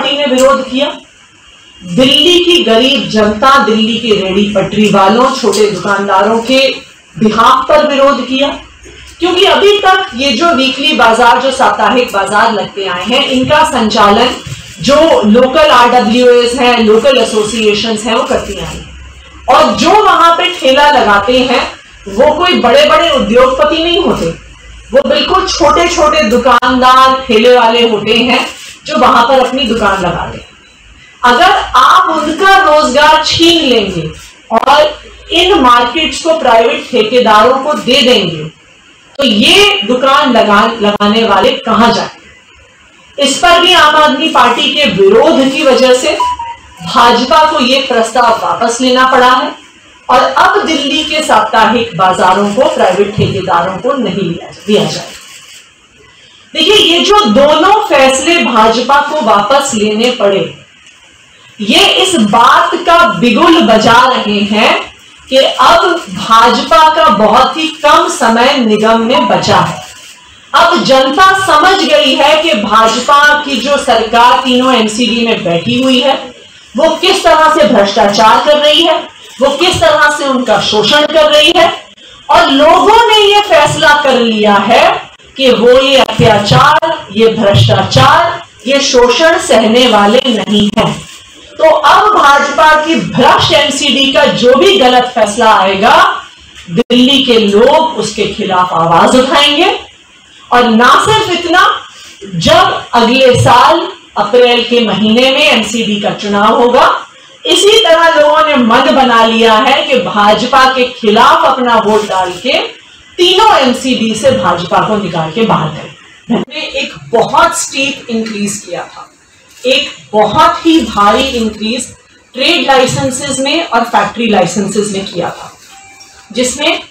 Party ने विरोध किया, दिल्ली की गरीब जनता, दिल्ली के रेहड़ी पटरी वालों, छोटे दुकानदारों के बिहाफ पर विरोध किया। क्योंकि अभी तक ये जो वीकली बाजार, जो साप्ताहिक बाजार लगते आए हैं, इनका संचालन जो लोकल RWAs हैं, लोकल एसोसिएशंस हैं, वो करती आई। और जो वहां पे ठेला लगाते हैं वो कोई बड़े बड़े उद्योगपति नहीं होते, वो बिल्कुल छोटे छोटे दुकानदार, ठेले वाले होते हैं जो वहां पर अपनी दुकान लगाते हैं। अगर आप उनका रोजगार छीन लेंगे और इन मार्केट्स को प्राइवेट ठेकेदारों को दे देंगे तो ये दुकान लगाने वाले कहां जाएंगे? इस पर भी आम आदमी पार्टी के विरोध की वजह से भाजपा को ये प्रस्ताव वापस लेना पड़ा है और अब दिल्ली के साप्ताहिक बाजारों को प्राइवेट ठेकेदारों को नहीं दिया जाए। देखिए, ये जो दोनों फैसले भाजपा को वापस लेने पड़े, ये इस बात का बिगुल बजा रहे हैं कि अब भाजपा का बहुत ही कम समय निगम में बचा है। अब जनता समझ गई है कि भाजपा की जो सरकार तीनों MCD में बैठी हुई है वो किस तरह से भ्रष्टाचार कर रही है, वो किस तरह से उनका शोषण कर रही है, और लोगों ने ये फैसला कर लिया है कि वो ये अत्याचार, ये भ्रष्टाचार, ये शोषण सहने वाले नहीं हैं। तो अब भाजपा की भ्रष्ट MCD का जो भी गलत फैसला आएगा, दिल्ली के लोग उसके खिलाफ आवाज उठाएंगे। और ना सिर्फ इतना, जब अगले साल अप्रैल के महीने में MCD का चुनाव होगा, इसी तरह लोगों ने मन बना लिया है कि भाजपा के खिलाफ अपना वोट डाल के तीनों MCD से भाजपा को निकाल के बाहर करें। हमने एक बहुत स्टीप इंक्रीज किया था, एक बहुत ही भारी इंक्रीज ट्रेड लाइसेंसेस में और फैक्ट्री लाइसेंसेस में किया था, जिसमें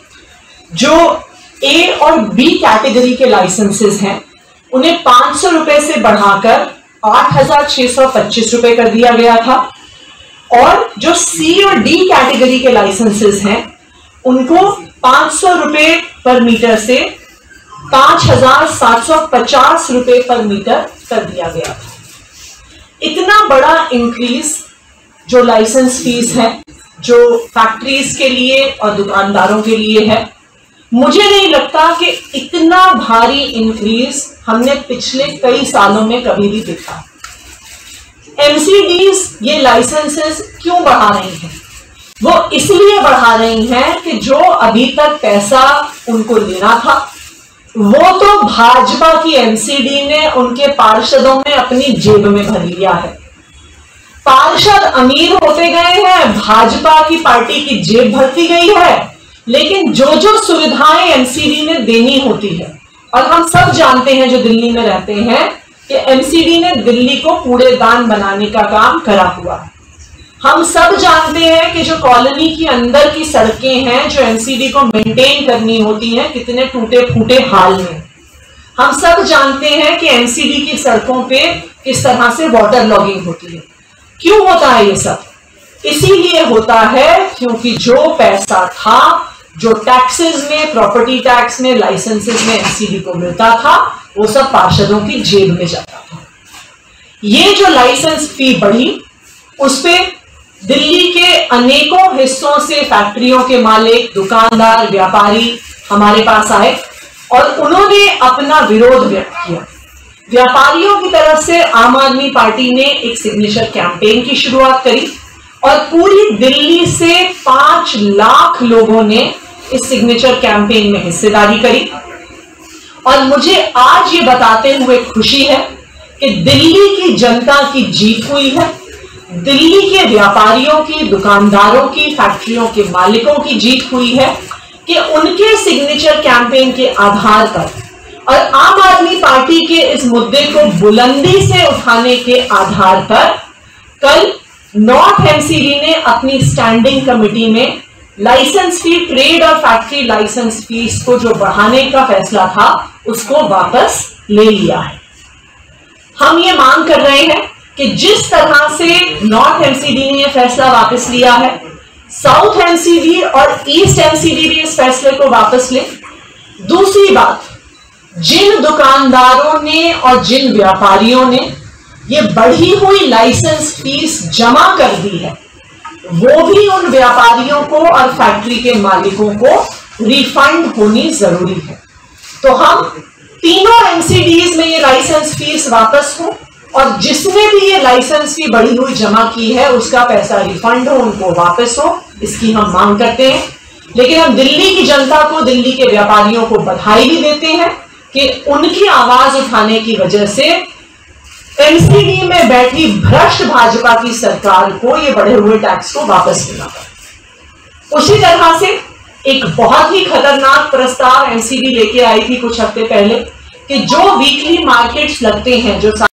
जो A और B कैटेगरी के लाइसेंसेस हैं उन्हें 500 रुपए से बढ़ाकर 8,625 रुपए कर दिया गया था, और जो C और D कैटेगरी के लाइसेंसेस हैं उनको 500 रुपए पर मीटर से 5,750 रुपए पर मीटर कर दिया गया था। इतना बड़ा इंक्रीज जो लाइसेंस फीस है, जो फैक्ट्रीज के लिए और दुकानदारों के लिए है, मुझे नहीं लगता कि इतना भारी इंक्रीज हमने पिछले कई सालों में कभी भी देखा। MCDs ये लाइसेंसेस क्यों बढ़ा रही हैं? वो इसलिए बढ़ा रही हैं कि जो अभी तक पैसा उनको लेना था वो तो भाजपा की MCD ने उनके पार्षदों में अपनी जेब में भर लिया है। पार्षद अमीर होते गए हैं, भाजपा की पार्टी की जेब भरती गई है, लेकिन जो जो सुविधाएं MCD ने देनी होती है, और हम सब जानते हैं जो दिल्ली में रहते हैं कि MCD ने दिल्ली को कूड़ेदान बनाने का काम करा हुआ है। हम सब जानते हैं कि जो कॉलोनी के अंदर की सड़कें हैं जो MCD को मेंटेन करनी होती हैं, कितने टूटे फूटे हाल में। हम सब जानते हैं कि MCD की सड़कों पे किस तरह से वाटर लॉगिंग होती है। क्यों होता है ये सब? इसीलिए होता है क्योंकि जो पैसा था, जो टैक्सेस में, प्रॉपर्टी टैक्स में, लाइसेंसेस में MCD को मिलता था, वो सब पार्षदों की जेब में जाता था। ये जो लाइसेंस फी बढ़ी, उस पे दिल्ली के अनेकों हिस्सों से फैक्ट्रियों के मालिक, दुकानदार, व्यापारी हमारे पास आए और उन्होंने अपना विरोध व्यक्त किया। व्यापारियों की तरफ से आम आदमी पार्टी ने एक सिग्नेचर कैंपेन की शुरुआत करी और पूरी दिल्ली से 5 लाख लोगों ने इस सिग्नेचर कैंपेन में हिस्सेदारी करी। और मुझे आज ये बताते हुए खुशी है कि दिल्ली की जनता की जीत हुई है, दिल्ली के व्यापारियों की, दुकानदारों की, फैक्ट्रियों के मालिकों की जीत हुई है कि उनके सिग्नेचर कैंपेन के आधार पर और आम आदमी पार्टी के इस मुद्दे को बुलंदी से उठाने के आधार पर कल नॉर्थ MCD ने अपनी स्टैंडिंग कमेटी में लाइसेंस फी, ट्रेड और फैक्ट्री लाइसेंस फीस को जो बढ़ाने का फैसला था उसको वापस ले लिया है। हम ये मांग कर रहे हैं कि जिस तरह से नॉर्थ MCD ने यह फैसला वापस लिया है, साउथ MCD और ईस्ट MCD भी इस फैसले को वापस ले। दूसरी बात, जिन दुकानदारों ने और जिन व्यापारियों ने ये बढ़ी हुई लाइसेंस फीस जमा कर दी है, वो भी उन व्यापारियों को और फैक्ट्री के मालिकों को रिफंड होनी जरूरी है। तो हम तीनों एमसीडीज में ये लाइसेंस फीस वापस हो और जिसने भी ये लाइसेंस फी बढ़ी हुई जमा की है उसका पैसा रिफंड हो, उनको वापस हो, इसकी हम मांग करते हैं। लेकिन हम दिल्ली की जनता को, दिल्ली के व्यापारियों को बधाई भी देते हैं कि उनकी आवाज उठाने की वजह से एमसीडी में बैठी भ्रष्ट भाजपा की सरकार को ये बढ़े हुए टैक्स को वापस लेना पड़ा। उसी तरह से एक बहुत ही खतरनाक प्रस्ताव एमसीडी लेके आई थी कुछ हफ्ते पहले कि जो वीकली मार्केट्स लगते हैं, जो